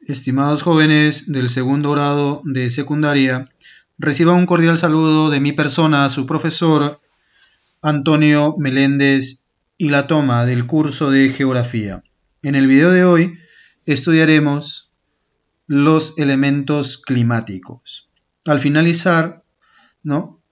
Estimados jóvenes del segundo grado de secundaria, reciban un cordial saludo de mi persona, su profesor Antonio Meléndez y la toma del curso de Geografía. En el video de hoy estudiaremos los elementos climáticos. Al finalizar,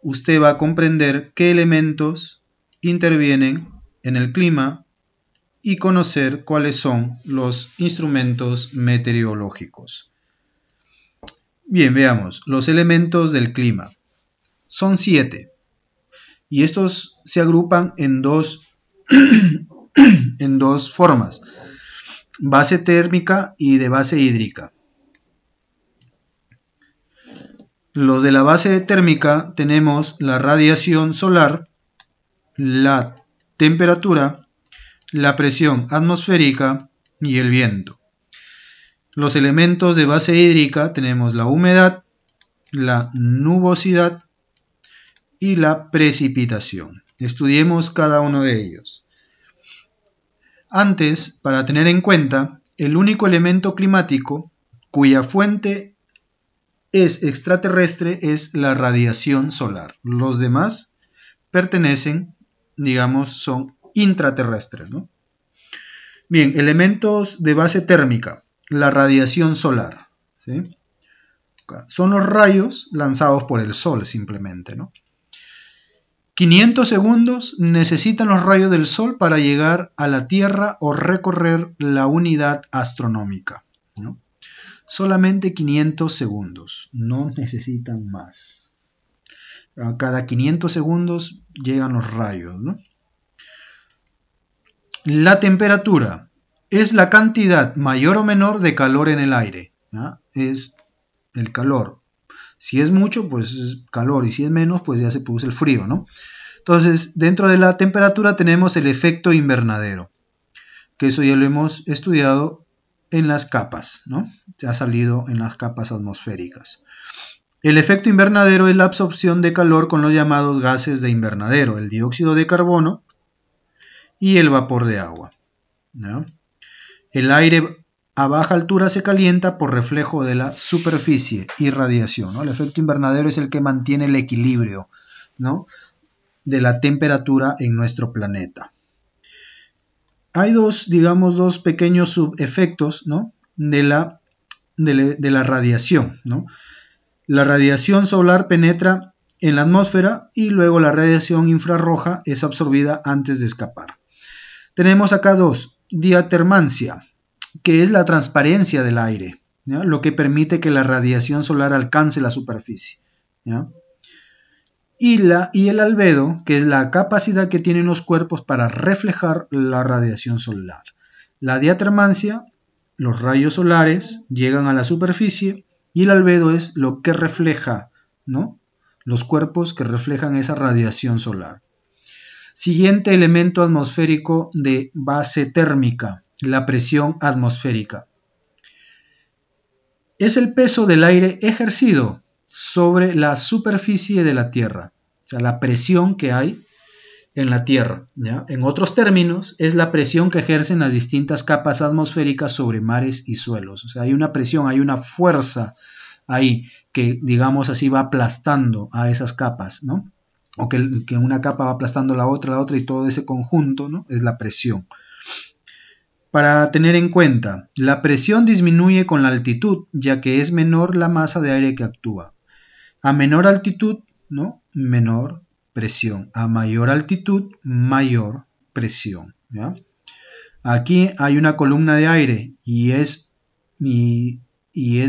usted va a comprender qué elementos intervienen en el clima y conocer cuáles son los instrumentos meteorológicos. Bien, veamos, los elementos del clima. Son 7 y estos se agrupan en dos formas, base térmica y de base hídrica. Los de la base térmica tenemos la radiación solar, la temperatura, la presión atmosférica y el viento. Los elementos de base hídrica tenemos la humedad, la nubosidad y la precipitación. Estudiemos cada uno de ellos. Antes, para tener en cuenta, el único elemento climático cuya fuente es extraterrestre es la radiación solar. Los demás pertenecen, son intraterrestres, Bien, elementos de base térmica, la radiación solar, ¿sí? Son los rayos lanzados por el sol simplemente, 500 segundos necesitan los rayos del sol para llegar a la Tierra o recorrer la unidad astronómica, Solamente 500 segundos, no necesitan más. A cada 500 segundos llegan los rayos, La temperatura es la cantidad mayor o menor de calor en el aire. Es el calor. Si es mucho, pues es calor. Y si es menos, pues ya se produce el frío, Entonces, dentro de la temperatura tenemos el efecto invernadero. Que eso ya lo hemos estudiado en las capas, Se ha salido en las capas atmosféricas. El efecto invernadero es la absorción de calor con los llamados gases de invernadero. El dióxido de carbono y el vapor de agua. El aire a baja altura se calienta por reflejo de la superficie y radiación. El efecto invernadero es el que mantiene el equilibrio, de la temperatura en nuestro planeta. Hay dos pequeños subefectos, de la radiación. La radiación solar penetra en la atmósfera y luego la radiación infrarroja es absorbida antes de escapar. Tenemos acá dos, diatermancia, que es la transparencia del aire, lo que permite que la radiación solar alcance la superficie. Y el albedo, que es la capacidad que tienen los cuerpos para reflejar la radiación solar. La diatermancia, los rayos solares llegan a la superficie y el albedo es lo que refleja, los cuerpos que reflejan esa radiación solar. Siguiente elemento atmosférico de base térmica, la presión atmosférica. Es el peso del aire ejercido sobre la superficie de la Tierra, o sea, la presión que hay en la Tierra. En otros términos, es la presión que ejercen las distintas capas atmosféricas sobre mares y suelos. O sea, hay una presión, hay una fuerza ahí que, así, va aplastando a esas capas, o que una capa va aplastando la otra y todo ese conjunto, es la presión. Para tener en cuenta, la presión disminuye con la altitud, ya que es menor la masa de aire que actúa. A menor altitud, menor presión. A mayor altitud, mayor presión. Aquí hay una columna de aire y es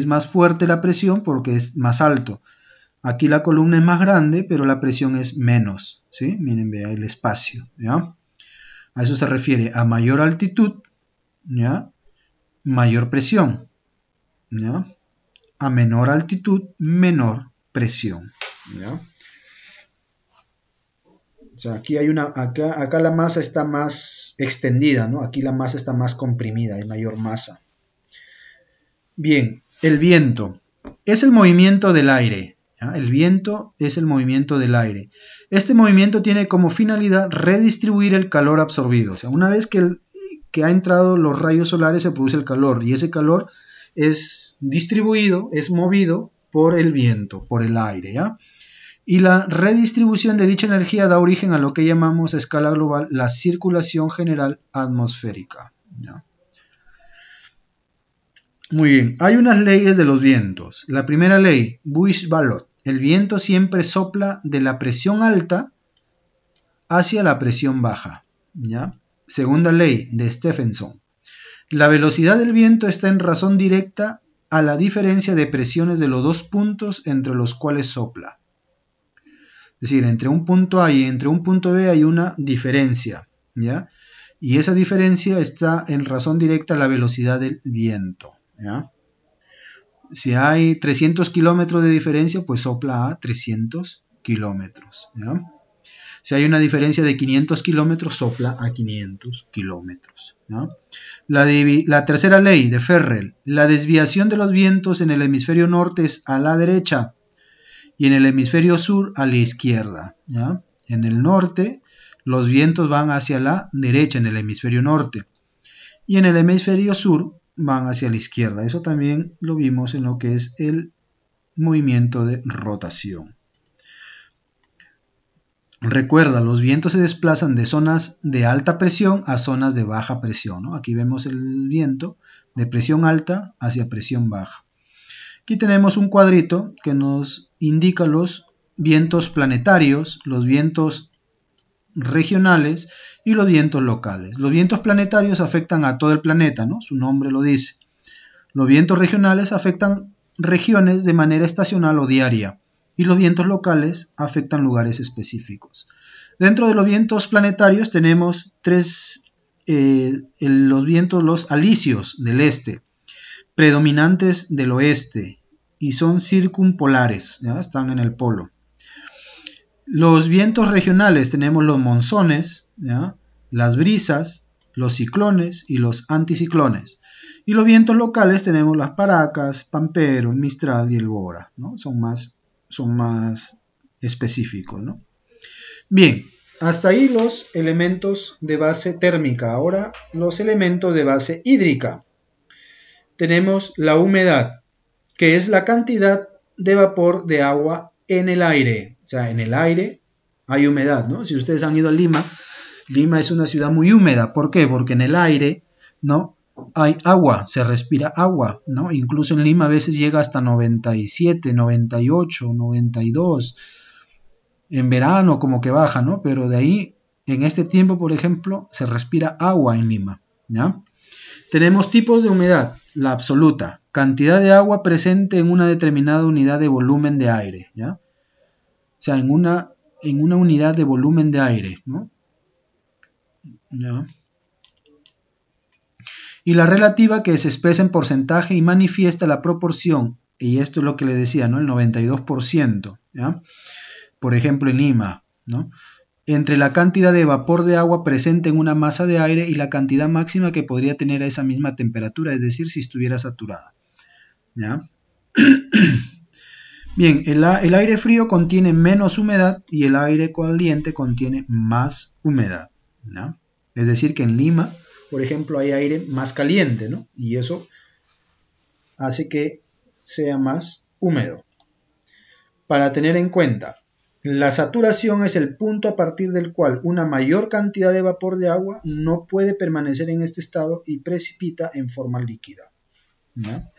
más fuerte la presión porque es más alto. Aquí la columna es más grande, pero la presión es menos, ¿sí? Miren, vea el espacio, A eso se refiere, a mayor altitud, mayor presión, A menor altitud, menor presión, O sea, aquí hay acá la masa está más extendida, Aquí la masa está más comprimida, hay mayor masa. Bien, el viento es el movimiento del aire. El viento es el movimiento del aire. Este movimiento tiene como finalidad redistribuir el calor absorbido. O sea, una vez que ha entrado los rayos solares se produce el calor y ese calor es distribuido, es movido por el viento, por el aire, ¿ya? Y la redistribución de dicha energía da origen a lo que llamamos a escala global la circulación general atmosférica, ¿ya? Muy bien, hay unas leyes de los vientos. La primera ley, Bush-Ballot, el viento siempre sopla de la presión alta hacia la presión baja, ¿ya? Segunda ley de Stephenson, la velocidad del viento está en razón directa a la diferencia de presiones de los dos puntos entre los cuales sopla. Es decir, entre un punto A y entre un punto B hay una diferencia, ¿ya? Y esa diferencia está en razón directa a la velocidad del viento, ¿ya? Si hay 300 kilómetros de diferencia, pues sopla a 300 kilómetros, ¿ya? Si hay una diferencia de 500 kilómetros, sopla a 500 kilómetros, ¿no? La tercera ley de Ferrel, la desviación de los vientos en el hemisferio norte es a la derecha y en el hemisferio sur a la izquierda, ¿ya? En el norte los vientos van hacia la derecha en el hemisferio norte y en el hemisferio sur van hacia la izquierda. Eso también lo vimos en lo que es el movimiento de rotación. Recuerda, los vientos se desplazan de zonas de alta presión a zonas de baja presión, ¿no? Aquí vemos el viento de presión alta hacia presión baja. Aquí tenemos un cuadrito que nos indica los vientos planetarios, los vientos regionales y los vientos locales. Los vientos planetarios afectan a todo el planeta, ¿no? Su nombre lo dice. Los vientos regionales afectan regiones de manera estacional o diaria. Y los vientos locales afectan lugares específicos. Dentro de los vientos planetarios tenemos los vientos, los alisios del este, predominantes del oeste y son circumpolares, ¿ya? Están en el polo. Los vientos regionales tenemos los monzones, ¿ya? Las brisas, los ciclones y los anticiclones. Y los vientos locales tenemos las Paracas, Pampero, el Mistral y el Bora, ¿no? Son más específicos, ¿no? Bien, hasta ahí los elementos de base térmica. Ahora los elementos de base hídrica. Tenemos la humedad, que es la cantidad de vapor de agua en el aire. O sea, en el aire hay humedad, ¿no? Si ustedes han ido a Lima, Lima es una ciudad muy húmeda. ¿Por qué? Porque en el aire, ¿no?, hay agua, se respira agua, ¿no? Incluso en Lima a veces llega hasta 97, 98, 92. En verano como que baja, ¿no? Pero de ahí, en este tiempo, por ejemplo, se respira agua en Lima, ¿ya? Tenemos tipos de humedad. La absoluta, cantidad de agua presente en una determinada unidad de volumen de aire, ¿ya? O sea, en una unidad de volumen de aire, ¿no? ¿Ya? Y la relativa, que se expresa en porcentaje y manifiesta la proporción, y esto es lo que le decía, ¿no? El 92%, ¿ya? Por ejemplo, en Lima, ¿no? Entre la cantidad de vapor de agua presente en una masa de aire y la cantidad máxima que podría tener a esa misma temperatura, es decir, si estuviera saturada, ¿ya? Bien, el aire frío contiene menos humedad y el aire caliente contiene más humedad, ¿ya? Es decir, que en Lima, por ejemplo, hay aire más caliente, ¿no? Y eso hace que sea más húmedo. Para tener en cuenta, la saturación es el punto a partir del cual una mayor cantidad de vapor de agua no puede permanecer en este estado y precipita en forma líquida, ¿no?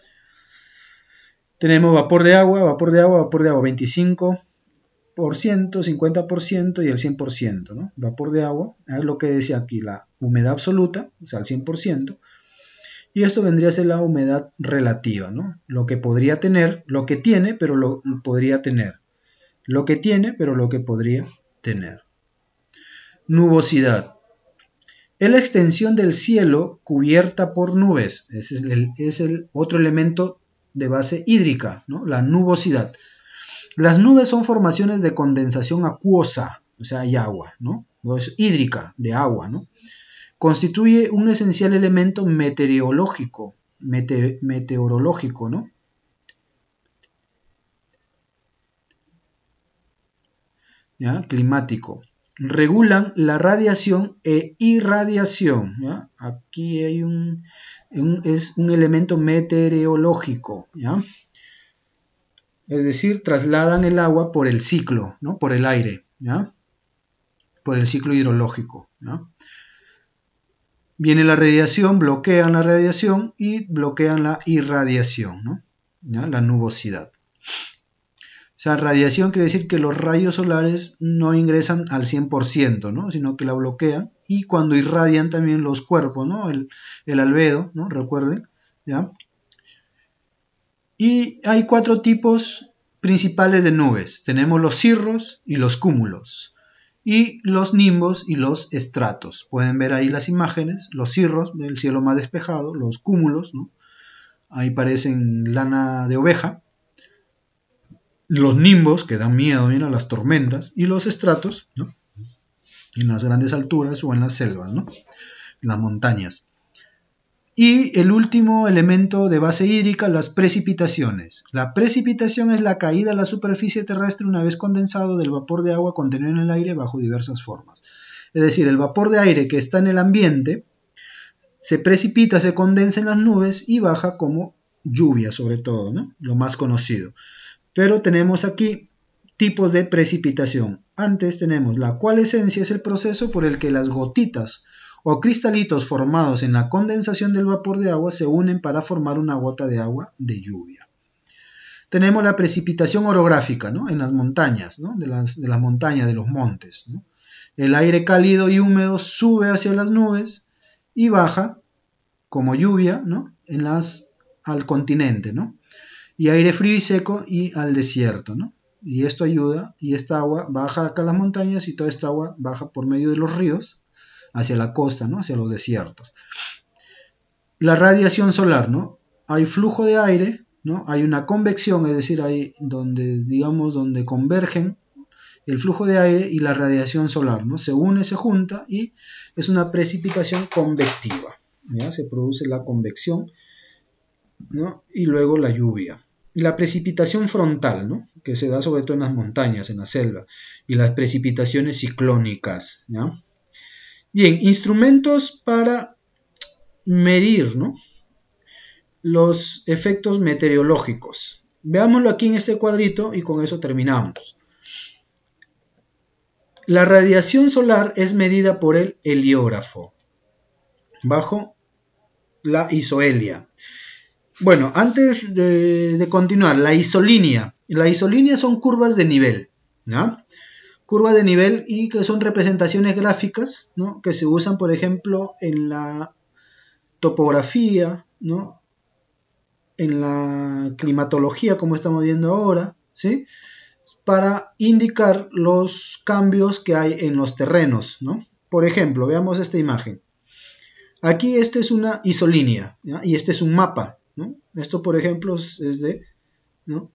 Tenemos vapor de agua, 25%, 50% y el 100%, ¿no? Vapor de agua, es lo que decía aquí, la humedad absoluta, o sea, el 100%, y esto vendría a ser la humedad relativa, ¿no? Lo que podría tener, lo que tiene, pero lo podría tener. Lo que tiene, pero lo que podría tener. Nubosidad. Es la extensión del cielo cubierta por nubes. Ese es el otro elemento de base hídrica, ¿no? La nubosidad. Las nubes son formaciones de condensación acuosa, o sea, hay agua, ¿no? No es hídrica, de agua, ¿no? Constituye un esencial elemento meteorológico, ¿no? ¿Ya? Climático. regulan la radiación e irradiación, ¿ya? Aquí hay es un elemento meteorológico, ¿ya? Es decir, trasladan el agua por el ciclo, ¿no? Por el aire, ¿ya? Por el ciclo hidrológico, ¿no? Viene la radiación, bloquean la radiación y bloquean la irradiación, ¿no? ¿Ya? La nubosidad. O sea, radiación quiere decir que los rayos solares no ingresan al 100%, ¿no? Sino que la bloquean, y cuando irradian también los cuerpos, ¿no? El albedo, ¿no? Recuerden, ¿ya? Y hay 4 tipos principales de nubes. Tenemos los cirros y los cúmulos, y los nimbos y los estratos. Pueden ver ahí las imágenes, los cirros, el cielo más despejado, los cúmulos, ¿no? Ahí parecen lana de oveja. Los nimbos, que dan miedo, mira, las tormentas, y los estratos, ¿no? En las grandes alturas o en las selvas, ¿no? En las montañas. Y el último elemento de base hídrica, las precipitaciones. La precipitación es la caída a la superficie terrestre una vez condensado del vapor de agua contenido en el aire bajo diversas formas. Es decir, el vapor de aire que está en el ambiente se precipita, se condensa en las nubes y baja como lluvia, sobre todo, ¿no? Lo más conocido. Pero tenemos aquí tipos de precipitación. Antes tenemos la coalescencia, es el proceso por el que las gotitas o cristalitos formados en la condensación del vapor de agua se unen para formar una gota de agua de lluvia. Tenemos la precipitación orográfica, ¿no? En las montañas, ¿no? de las montañas, de los montes, ¿no? El aire cálido y húmedo sube hacia las nubes y baja como lluvia, ¿no? Al continente, ¿no? Y aire frío y seco y al desierto, ¿no? Y esto ayuda, y esta agua baja acá a las montañas, y toda esta agua baja por medio de los ríos hacia la costa, ¿no? Hacia los desiertos. La radiación solar, ¿no? Hay flujo de aire, ¿no? Hay una convección, es decir, hay donde convergen el flujo de aire y la radiación solar, ¿no? Se une, se junta, y es una precipitación convectiva, ¿ya? Se produce la convección, ¿no? Y luego la lluvia. La precipitación frontal, ¿no? Que se da sobre todo en las montañas, en la selva, y las precipitaciones ciclónicas, ¿ya? Bien, instrumentos para medir, ¿no? Los efectos meteorológicos. Veámoslo aquí en este cuadrito y con eso terminamos. La radiación solar es medida por el heliógrafo bajo la isohelia. Bueno, antes de continuar, la isolínea. La isolínea son curvas de nivel, ¿no? Curvas de nivel, y que son representaciones gráficas, ¿no? Que se usan, por ejemplo, en la topografía, ¿no? En la climatología, como estamos viendo ahora, ¿sí? Para indicar los cambios que hay en los terrenos, ¿no? Por ejemplo, veamos esta imagen. Aquí esta es una isolínea, ¿ya? Y este es un mapa, ¿no? Esto, por ejemplo, es ¿no?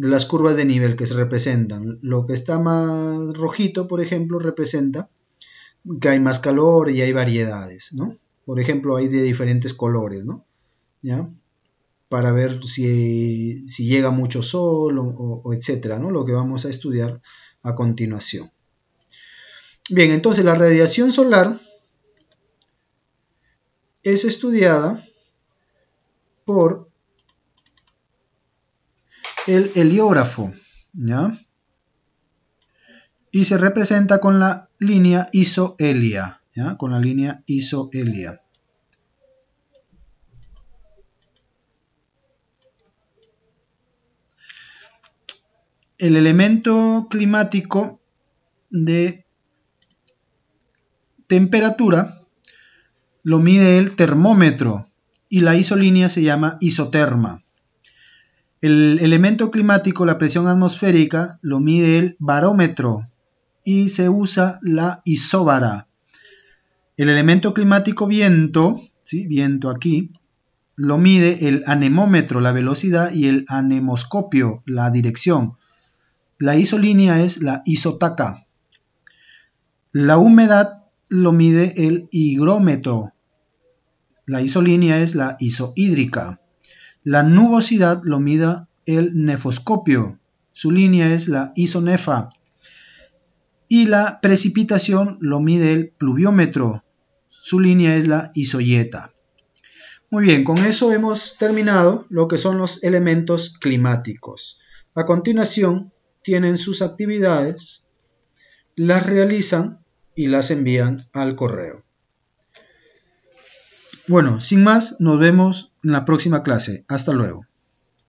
de las curvas de nivel que se representan. Lo que está más rojito, por ejemplo, representa que hay más calor y hay variedades, ¿no? Por ejemplo, hay de diferentes colores, ¿no? ¿Ya? Para ver si llega mucho sol o etcétera, ¿no? Lo que vamos a estudiar a continuación. Bien, entonces la radiación solar es estudiada por el heliógrafo, ¿ya? Y se representa con la línea isohelia, ¿ya? Con la línea isohelia. El elemento climático de temperatura lo mide el termómetro, y la isolínea se llama isoterma. El elemento climático, la presión atmosférica, lo mide el barómetro y se usa la isóbara. El elemento climático viento, ¿sí? Viento aquí, lo mide el anemómetro, la velocidad, y el anemoscopio, la dirección. La isolínea es la isotaca. La humedad lo mide el higrómetro. La isolínea es la isohídrica. La nubosidad lo mide el nefoscopio. Su línea es la isonefa. Y la precipitación lo mide el pluviómetro. Su línea es la isoyeta. Muy bien, con eso hemos terminado lo que son los elementos climáticos. A continuación, tienen sus actividades, las realizan y las envían al correo. Bueno, sin más, nos vemos en la próxima clase. Hasta luego.